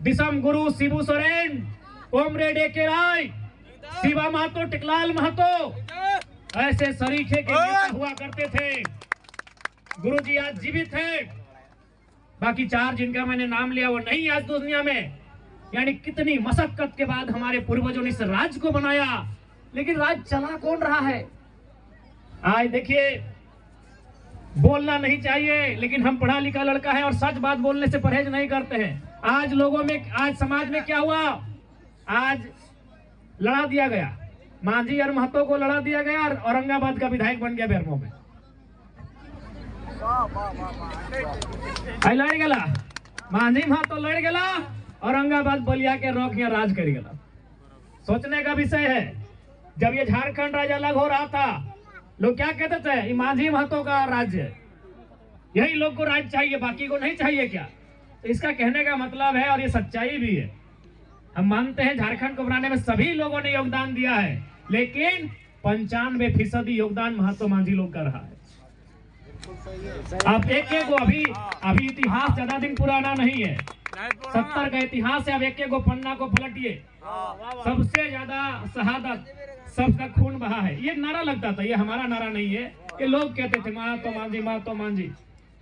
दिसम गुरु Shibu Soren, comrade A K. राय, शिवा महतो, टिकलाल महतो, ऐसे सरीखे के नेता हुआ करते थे। गुरुजी आज जीवित हैं, बाकी 4 जिनका मैंने नाम लिया वो नहीं आज दुनिया में। यानी कितनी मशक्कत के बाद हमारे पूर्वजों ने इस राज्य को बनाया, लेकिन राज चला कौन रहा है? आज देखिए, बोलना नहीं चाहिए, लेकिन हम पढ़ा लिखा लड़का है और सच बात बोलने से परहेज नहीं करते हैं। आज लोगों में, आज समाज में क्या हुआ? आज लड़ा दिया गया, मांझी और महतो को लड़ा दिया गया और औरंगाबाद का विधायक बन गया बेरमो में। लड़ गला मांझी महतो, लड़ गला औरंगाबाद बलिया के रोक यहाँ राज कर गला। सोचने का विषय है, जब ये झारखंड राज्य अलग हो रहा था, लोग क्या कहते थे? ये मांझी महतो का राज्य है, यही लोग को राज्य चाहिए, बाकी को नहीं चाहिए क्या? तो इसका कहने का मतलब है, और ये सच्चाई भी है, हम मानते हैं झारखंड को बनाने में सभी लोगों ने योगदान दिया है, लेकिन 95% योगदान महतो मांझी लोग का रहा है। आप एक को अभी इतिहास ज्यादा दिन पुराना नहीं है, 70 का इतिहास है। अब एक को पन्ना को पलटिए, सबसे ज्यादा शहादत, सबका खून बहा है। ये नारा लगता था, ये हमारा नारा नहीं है, कि लोग कहते थे महतो मांझी, महतो मांझी।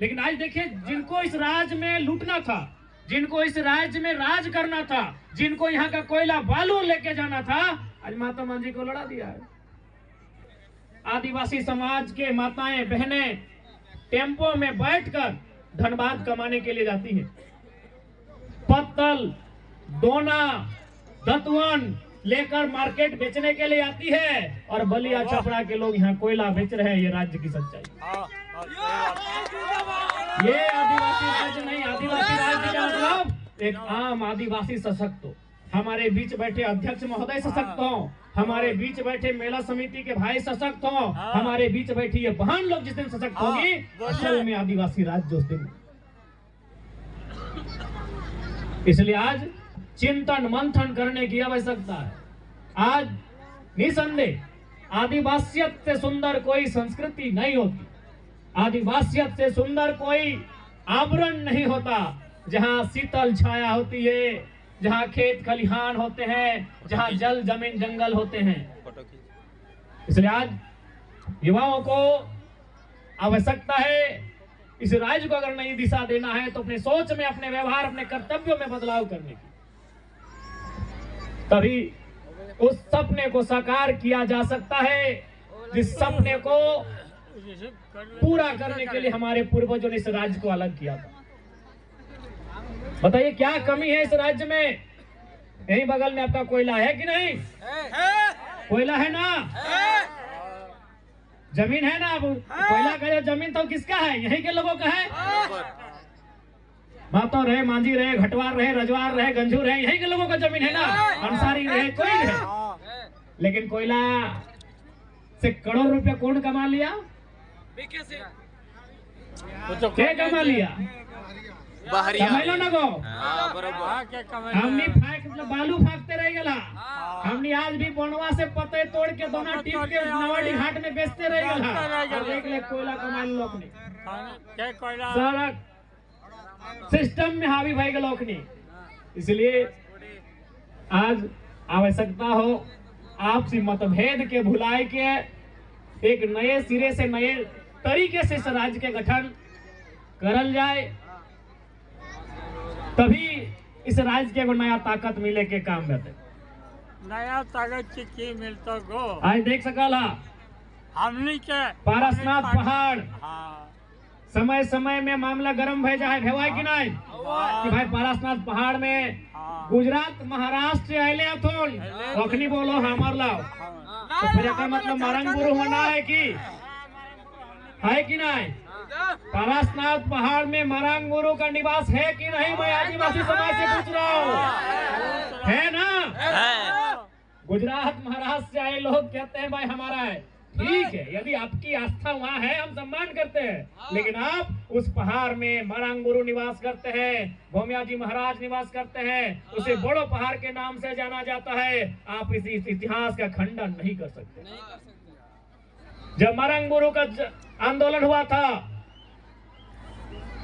लेकिन आज देखिए, जिनको इस राज्य में लूटना था, जिनको इस राज्य में राज करना था, जिनको यहाँ का कोयला बालू लेके जाना था, आज महतो मांझी को लड़ा दिया है। आदिवासी समाज के माताएं बहनें टेम्पो में बैठकर धनबाद कमाने के लिए जाती हैं, पत्तल, दोना, दतवन लेकर मार्केट बेचने के लिए आती है, और बलिया छपरा के लोग यहाँ कोयला बेच रहे हैं। ये राज्य की सच्चाई, ये आदिवासी राज्य नहीं। आदिवासी राज्य का मतलब एक आम आदिवासी सशक्त हो, हमारे बीच बैठे अध्यक्ष महोदय सशक्त हो, हमारे बीच बैठे मेला समिति के भाई सशक्त हो, हमारे बीच बैठी ये बहन लोग जिस दिन सशक्त होगी, असल में आदिवासी राज्य उस दिन। इसलिए आज चिंतन मंथन करने की आवश्यकता है। आज निसंदेह आदिवासियत से सुंदर कोई संस्कृति नहीं होती, आदिवासियत से सुंदर कोई आवरण नहीं होता, जहाँ शीतल छाया होती है, जहाँ खेत खलिहान होते हैं, जहाँ जल जमीन जंगल होते हैं। इसलिए आज युवाओं को आवश्यकता है, इस राज्य को अगर नई दिशा देना है तो अपने सोच में, अपने व्यवहार, अपने कर्तव्यों में बदलाव करने की, तभी उस सपने को साकार किया जा सकता है, जिस सपने को पूरा करने के लिए हमारे पूर्वजों ने इस राज्य को अलग किया था। बताइए क्या कमी है इस राज्य में? यही बगल में आपका कोयला है कि नहीं? कोयला है ना, जमीन है ना। कोयला का जो जमीन तो किसका है? यही के लोगों का है। महतो रहे, मांझी रहे, घटवार रहे, रजवार रहे, गंजू रहे, यही के लोगों का जमीन है ना। अंसारी रहे, कोई रहे, लेकिन कोयला से करोड़ रुपया कौन कमा लिया? क्या कमा लिया? कमाइलो ना गो, हमने बालू फाकते रह गला, हमने आज भी बनवा से पते तोड़ के दोना टीप के नवाडी घाट में बेचते रह गला। और एक ले कोयला कमाई लोग ने, सड़क सिस्टम में हावी भाई के लोग ने। इसलिए आज आवश्यकता हो आपसी मतभेद के भुलाए के एक नए सिरे से, नए तरीके से इस राज्य के गठन करल जाए, तभी इस राज्य के नया ताकत मिले के काम रहते। नया ताकत की मिलता गो आज देख सकला हमनी के पारसनाथ पहाड़, समय समय में मामला गरम भय जाए, भेवाय कि नहीं कि भाई पारसनाथ पहाड़ में गुजरात महाराष्ट्र आए अथोन अखनी बोलो हमार लाओ, तो फिर का मतलब मारंगपुर होना है कि नहीं? पारसनाथ पहाड़ में मरांग गुरु का निवास है कि नहीं? मैं आदिवासी समाज से पूछ रहा हूँ, है ना? गुजरात महाराष्ट्र से आए लोग कहते हैं भाई हमारा है, ठीक है, यदि आपकी आस्था वहाँ है हम सम्मान करते हैं, लेकिन आप उस पहाड़ में मरांग गुरु निवास करते हैं, भोमिया जी महाराज निवास करते हैं, उसे बड़ो पहाड़ के नाम से जाना जाता है। आप इस इतिहास का खंडन नहीं कर सकते। जब मरांग गुरु का आंदोलन हुआ था,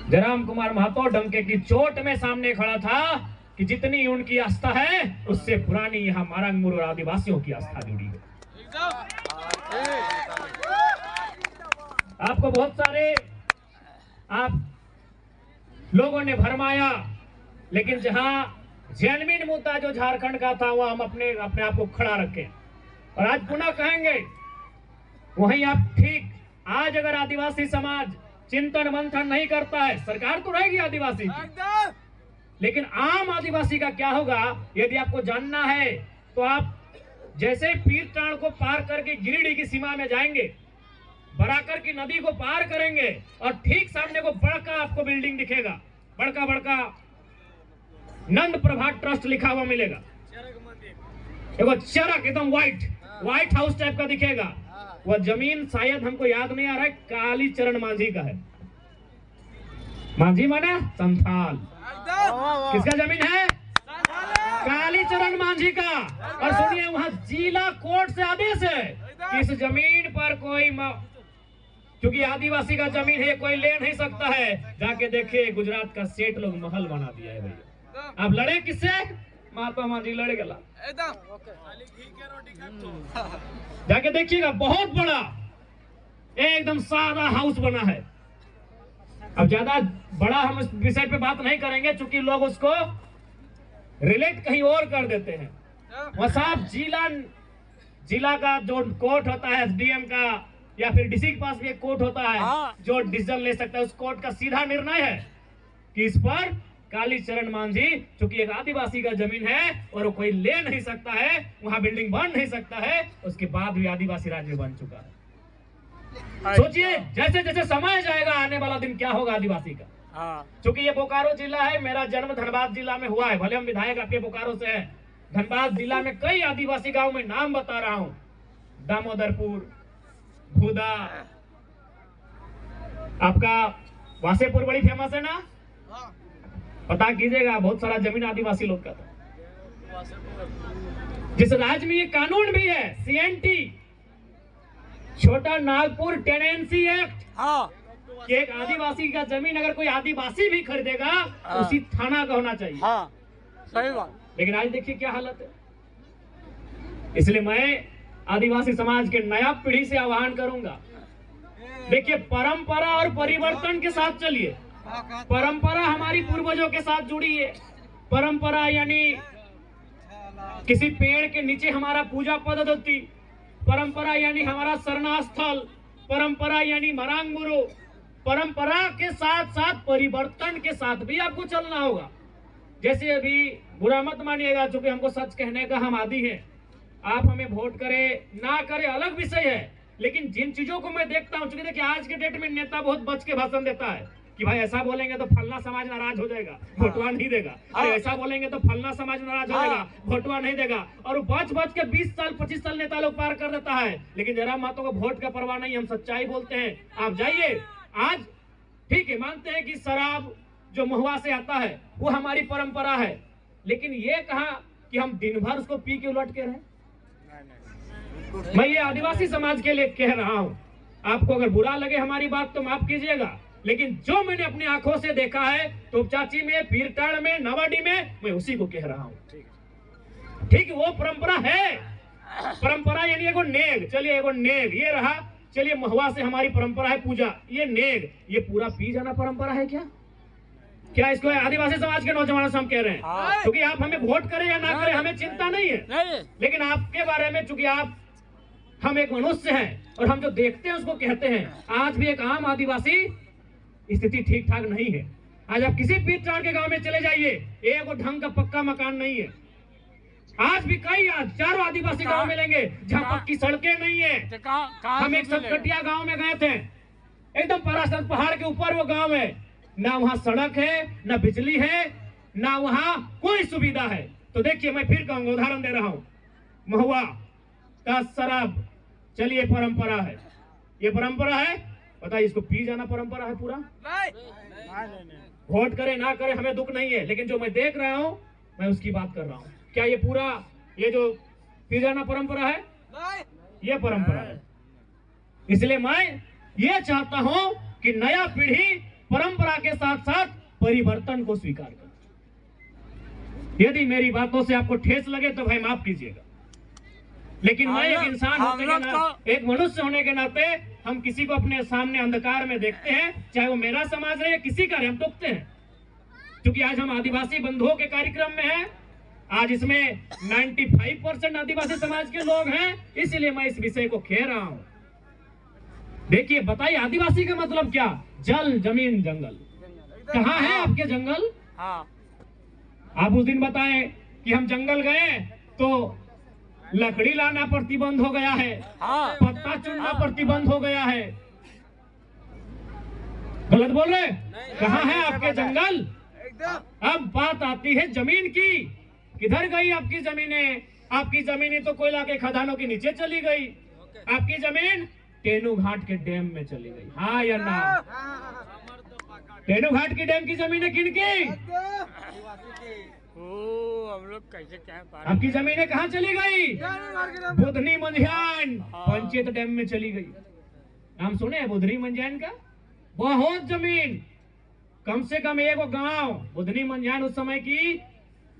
जयराम कुमार महतो डंके की चोट में सामने खड़ा था कि जितनी उनकी आस्था है उससे पुरानी यहाँ मारंगमुर और आदिवासियों की आस्था जुड़ी है। आपको बहुत सारे आप लोगों ने भरमाया, लेकिन जहां जेन्युइन मुद्दा जो झारखंड का था वह हम अपने आप को खड़ा रखें और आज पुनः कहेंगे वहीं आप ठीक। आज अगर आदिवासी समाज चिंतन मंथन नहीं करता है, सरकार तो रहेगी आदिवासी की, लेकिन आम आदिवासी का क्या होगा यदि आपको जानना है तो आप जैसे पीरटांड को पार करके गिरिडीह की सीमा में जाएंगे, बराकर की नदी को पार करेंगे और ठीक सामने को बड़का आपको बिल्डिंग दिखेगा, बड़का बड़का नंद प्रभा ट्रस्ट लिखा हुआ मिलेगा। देखो चरक एकदम व्हाइट हाउस टाइप का दिखेगा। वह जमीन शायद हमको याद नहीं आ रहा है, कालीचरण मांझी का है। मांझी माने संथाल। किसका जमीन है? कालीचरण मांझी का। और सुनिए वहां जिला कोर्ट से आदेश है कि इस जमीन पर कोई क्योंकि आदिवासी का जमीन है, कोई ले नहीं सकता है। जाके देखिए गुजरात का सेठ लोग महल बना दिया है भैया। अब लड़े किससे? महात्मा मांझी लड़े गला। जाके देखिएगा बहुत बड़ा एकदम सादा हाउस बना है। अब ज्यादा बड़ा हम इस विषय पे बात नहीं करेंगे क्योंकि लोग उसको रिलेट कहीं और कर देते हैं। वह साहब जिला का जो कोर्ट होता है एसडीएम का या फिर डीसी के पास भी एक कोर्ट होता है जो डिसीजन ले सकता है। उस कोर्ट का सीधा निर्णय है कि इस पर कालीचरण मांझी चूंकि एक आदिवासी का जमीन है और वो कोई ले नहीं सकता है, वहां बिल्डिंग बन नहीं सकता है, उसके बाद भी आदिवासी राज्य बन चुका है। सोचिए जैसे जैसे समय जाएगा आने वाला दिन क्या होगा आदिवासी का। चूंकि ये बोकारो जिला है, मेरा जन्म धनबाद जिला में हुआ है, भले हम विधायक आपके बोकारो से हैं। धनबाद जिला में कई आदिवासी गांव में नाम बता रहा हूं, दामोदरपुर, भूदा, आपका वासेपुर बड़ी फेमस है ना, पता कीजिएगा बहुत सारा जमीन आदिवासी लोग का था। जिस राज्य में ये कानून भी है सीएनटी, छोटा नागपुर टेनेंसी एक्ट, कि एक आदिवासी का जमीन अगर कोई आदिवासी भी खरीदेगा उसी थाना का होना चाहिए। सही बात। लेकिन आज देखिए क्या हालत है। इसलिए मैं आदिवासी समाज के नया पीढ़ी से आह्वान करूंगा, देखिए परंपरा और परिवर्तन के साथ चलिए। परंपरा हमारी पूर्वजों के साथ जुड़ी है। परंपरा यानी किसी पेड़ के नीचे हमारा पूजा पद्धति, परंपरा यानी हमारा शरणा स्थल, परंपरा यानी मारंगमुरु। परंपरा के साथ साथ परिवर्तन के साथ भी आपको चलना होगा। जैसे अभी बुरा मत मानिएगा, चूंकि हमको सच कहने का हम आदी हैं। आप हमें वोट करे ना करे अलग विषय है, लेकिन जिन चीजों को मैं देखता हूँ, चूंकि देखिए आज के डेट में नेता बहुत बच के भाषण देता है कि भाई ऐसा बोलेंगे तो फलना समाज नाराज हो जाएगा, वोटवा नहीं देगा, अरे ऐसा बोलेंगे तो फलना समाज नाराज हो जाएगा, वोटवा नहीं देगा। और बच के 20 साल 25 साल नेता लोग पार कर देता है। लेकिन जरा मातों को वोट का परवाह नहीं, हम सच्चाई बोलते हैं। आप जाइए, आज ठीक है मानते हैं कि शराब जो महुआ से आता है वो हमारी परंपरा है, लेकिन ये कहा कि हम दिन भर उसको पी के उलट के रहे। मैं ये आदिवासी समाज के लिए कह रहा हूं। आपको अगर बुरा लगे हमारी बात तो माफ कीजिएगा, लेकिन जो मैंने अपनी आंखों से देखा है तोपचाची में, पीरटांड में, नवाडी में, मैं उसी को कह रहा हूं। ठीक वो परंपरा है। परंपरा यानी एगो नेग, चलिए एगो नेग ये रहा, चलिए महुआ से हमारी परंपरा है पूजा, ये नेग, ये पूरा पी जाना परंपरा है क्या? क्या इसको आदिवासी समाज के नौजवानों से हम कह रहे हैं। क्योंकि आप हमें वोट करें या ना करें हमें चिंता नहीं है, लेकिन आपके बारे में चूंकि आप हम एक मनुष्य हैं और हम जो देखते हैं उसको कहते हैं। आज भी एक आम आदिवासी स्थिति ठीक ठाक नहीं है। आज आप किसी पीरटांड के गांव में चले जाइए, एक ढंग का पक्का मकान नहीं है। आज भी कई चारों आदिवासी गांव मिलेंगे जहां पक्की सड़कें नहीं है। हम एक सतकटिया गांव में गए थे, एकदम पराशर पहाड़ के ऊपर वो गांव है, ना वहां सड़क है, ना बिजली है, ना वहां कोई सुविधा है। तो देखिए मैं फिर कहूंगा, उदाहरण दे रहा हूं, महुआ का शराब, चलिए परंपरा है, ये परंपरा है, बताइए इसको पी जाना परंपरा है पूरा? वोट करे ना करे हमें दुख नहीं है, लेकिन जो मैं देख रहा हूं मैं उसकी बात कर रहा हूं। क्या ये पूरा ये जो पी जाना परंपरा है? ये परंपरा है। इसलिए मैं ये चाहता हूं कि नया पीढ़ी परंपरा के साथ साथ परिवर्तन को स्वीकार करे। यदि मेरी बातों से आपको ठेस लगे तो भाई माफ कीजिएगा, लेकिन मैं एक इंसान होने के नाते, एक मनुष्य होने के नाते हम किसी को अपने सामने अंधकार में देखते हैं, चाहे वो मेरा समाज रहे या किसी का रहे, हम टोकते हैं। क्योंकि आज हम आदिवासी बंधुओं के कार्यक्रम में हैं, आज इसमें 95% आदिवासी समाज के लोग हैं, इसलिए मैं इस विषय को कह रहा हूं। देखिए, बताइए आदिवासी का मतलब क्या? जल, जमीन, जंगल। कहाँ है आपके जंगल? आप उस दिन बताए कि हम जंगल गए तो लकड़ी लाना प्रतिबंध हो गया है, पत्ता चुनना प्रतिबंध हो गया है। गलत बोल रहे? कहाँ है आपके जंगल? अब बात आती है जमीन की। किधर गई आपकी जमीनें? आपकी जमीनें तो कोयला के खदानों के नीचे चली गई। आपकी जमीन टेनू घाट के डैम में चली गई। हाँ या ना? टेनू घाट की डैम की जमीनें किनकी? हम लोग कैसे क्या? आपकी जमीनें कहाँ चली गई? बुधनी मंझियान पंचायत डैम में चली गई। नाम सुने हैं बुधनी मंझियान का? बहुत जमीन, कम से कम एक गांव बुधनी मंझियान उस समय की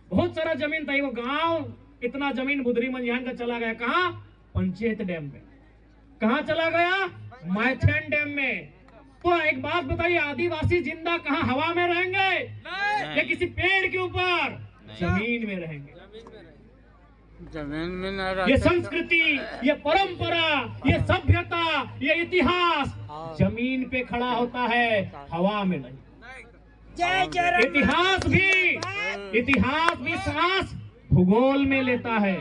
बहुत सारा जमीन था। वो गांव इतना जमीन बुधनी मंझियान का चला गया। कहाँ? पंचायत डैम में। कहाँ चला गया? मैथन डैम में। तो एक बात बताइए, आदिवासी जिंदा कहाँ हवा में रहेंगे या किसी पेड़ के ऊपर? जमीन में रहेंगे। जमीन में न ये संस्कृति, ये परंपरा, ये सभ्यता, ये इतिहास जमीन पे खड़ा होता है, हवा में नहीं। इतिहास भी सांस भूगोल में लेता है।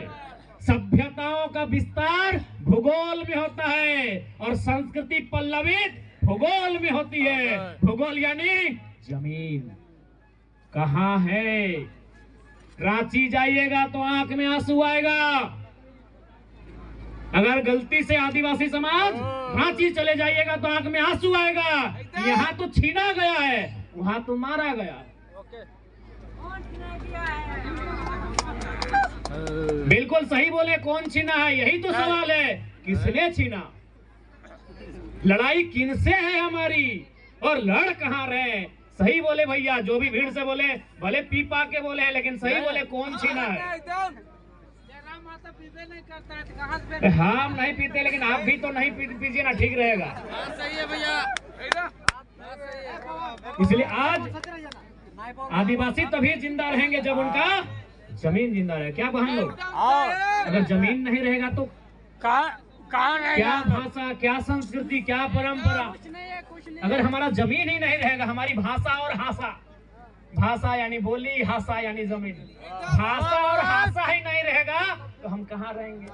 सभ्यताओं का विस्तार भूगोल में होता है और संस्कृति पल्लवित भूगोल में होती है। भूगोल यानी जमीन। कहाँ है? रांची जाइएगा तो आंख में आंसू आएगा। अगर गलती से आदिवासी समाज रांची चले जाइएगा तो आंख में आंसू आएगा। यहाँ तो छीना गया है, वहां तो मारा गया। बिल्कुल सही बोले, कौन छीना है? यही तो सवाल है, किसने छीना? लड़ाई किनसे है हमारी और लड़ कहाँ रहे? सही बोले भैया, जो भी भीड़ से बोले, भले पी पा के बोले हैं, लेकिन सही बोले, कौन छीना है? हम नहीं पीते, लेकिन आप भी तो नहीं पीजिए ना, ठीक रहेगा। सही है भैया। इसलिए आज आदिवासी तभी जिंदा रहेंगे जब उनका जमीन जिंदा रहे। क्या बहन लोग? अगर जमीन नहीं रहेगा तो क्या भाषा, क्या संस्कृति, क्या परंपरा? अगर हमारा जमीन ही नहीं रहेगा, हमारी भाषा और हासा, भाषा यानी बोली, हासा यानी जमीन, भाषा और हासा ही नहीं रहेगा तो हम कहाँ रहेंगे?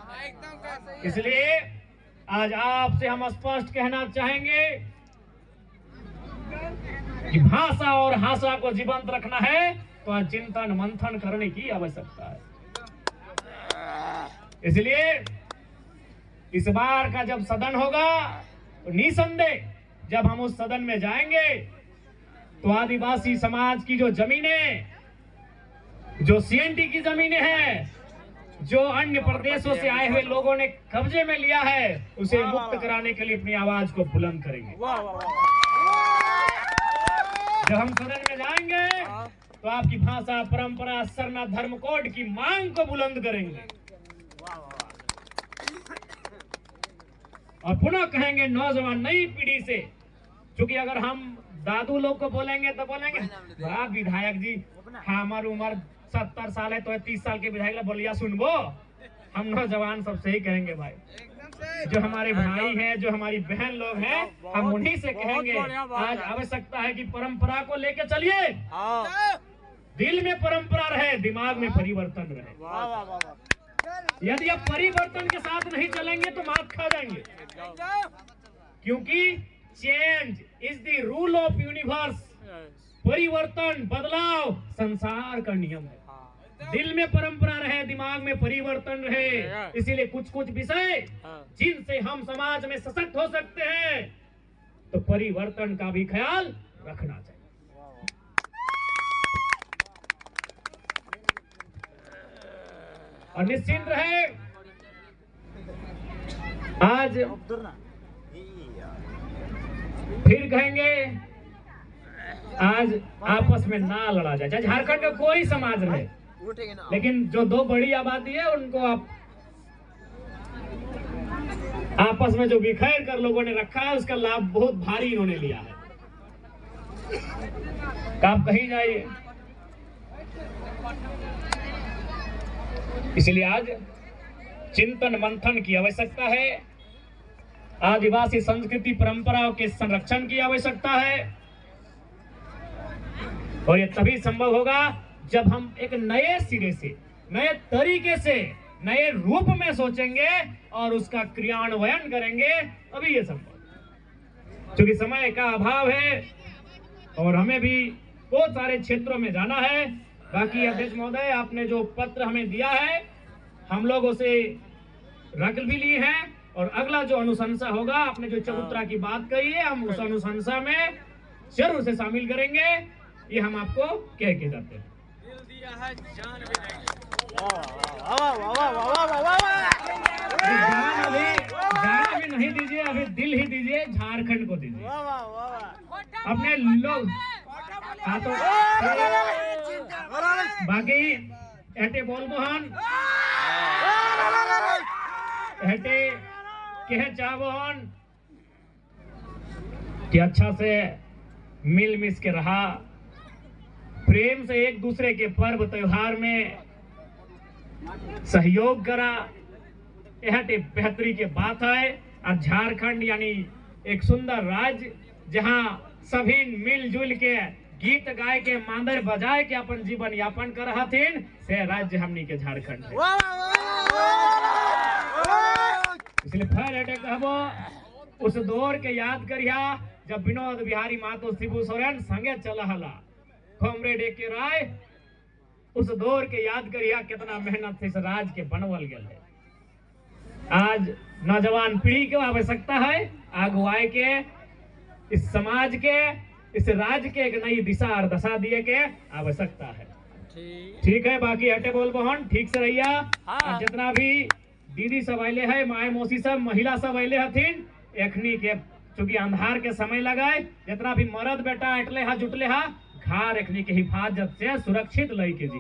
इसलिए आज आपसे हम स्पष्ट कहना चाहेंगे कि भाषा और हासा को जीवंत रखना है तो आज चिंतन मंथन करने की आवश्यकता है। इसलिए इस बार का जब सदन होगा तो निसंदेह जब हम उस सदन में जाएंगे तो आदिवासी समाज की जो जमीनें, जो सीएनटी की जमीनें हैं, जो अन्य प्रदेशों से आए हुए लोगों ने कब्जे में लिया है, उसे मुक्त कराने के लिए अपनी आवाज को बुलंद करेंगे। जब हम सदन में जाएंगे तो आपकी भाषा, परंपरा, सरना, धर्म कोड की मांग को बुलंद करेंगे और पुनः कहेंगे नौजवान नई पीढ़ी से, क्योंकि अगर हम दादू लोग को बोलेंगे तो बोलेंगे वाह विधायक जी, हमारी उम्र 70 साल है तो 30 साल के विधायक बोलिया सुनबो। हम नौजवान सबसे ही कहेंगे भाई, जो हमारे भाई हैं, जो हमारी बहन लोग हैं, हम उन्हीं से कहेंगे आज आवश्यकता है कि परंपरा को लेकर चलिए। दिल में परंपरा रहे, दिमाग में परिवर्तन रहे। यदि आप परिवर्तन के साथ नहीं चलेंगे तो मात खा जाएंगे, क्योंकि change is the rule of universe. परिवर्तन, बदलाव संसार का नियम है। दिल में परंपरा रहे, दिमाग में परिवर्तन रहे। इसीलिए कुछ कुछ विषय जिनसे हम समाज में सशक्त हो सकते हैं तो परिवर्तन का भी ख्याल रखना चाहिए। और निश्चिंत रहे, आज फिर कहेंगे आज आपस में ना लड़ा जाए, चाहे झारखंड का कोई समाज रहे, लेकिन जो दो बड़ी आबादी है उनको आप आपस में जो बिखेर कर लोगों ने रखा है उसका लाभ बहुत भारी इन्होंने लिया है। आप कहीं जाइए, इसलिए आज चिंतन मंथन की आवश्यकता है, आदिवासी संस्कृति परंपराओं के संरक्षण की आवश्यकता है, और ये तभी संभव होगा जब हम एक नए सिरे से, नए तरीके से, नए रूप में सोचेंगे और उसका क्रियान्वयन करेंगे, तभी ये संभव। क्योंकि समय का अभाव है और हमें भी बहुत सारे क्षेत्रों में जाना है। बाकी अध्यक्ष महोदय, आपने जो पत्र हमें दिया है हम लोग उसे रख भी लिए हैं, और अगला जो अनुशंसा होगा, आपने जो चबूतरा की बात कही है, हम उस अनुशंसा में जरूर से शामिल करेंगे। ये हम आपको कह के जाते हैं। जान अभी नहीं दीजिए, अभी दिल ही दीजिए, झारखंड को दीजिए। अपने लोग तो बाकी एटे बोल मोहन एटे कह चावोहन कि अच्छा से मिल मिस के रहा, प्रेम से एक दूसरे के पर्व त्योहार में सहयोग करा, यह बेहतरी के बात है। और झारखंड यानी एक सुंदर राज्य जहां सभी मिलजुल के गीत गाय के मांदर बजाए के अपन जीवन यापन कर रहा थे, से राज्य हमनी के झारखंड है। इसलिए फिर कहबो उस दौर के याद करिया जब विनोद बिहारी महतो शिबू सोरेन संगे चला हला कॉमरेड ए के राय, उस दौर के याद करिया कितना मेहनत से इस राज्य के बनवल गया है। आज नौजवान पीढ़ी के आवश्यकता है अगुवाई के, इस समाज के, इस राज्य के एक नई दिशा और दशा दिए के आवश्यकता है। ठीक है, बाकी हटे बोल बहन ठीक से रहिया। और जितना भी दीदी सब अले है, माए मौसी सब, महिला सब अले हथिन, एखनी के चूंकि अंधार के समय लगाए, जितना भी मर्द बेटा अटले हा जुटले हा, घर एखनी के हिफाजत से सुरक्षित लई के जी।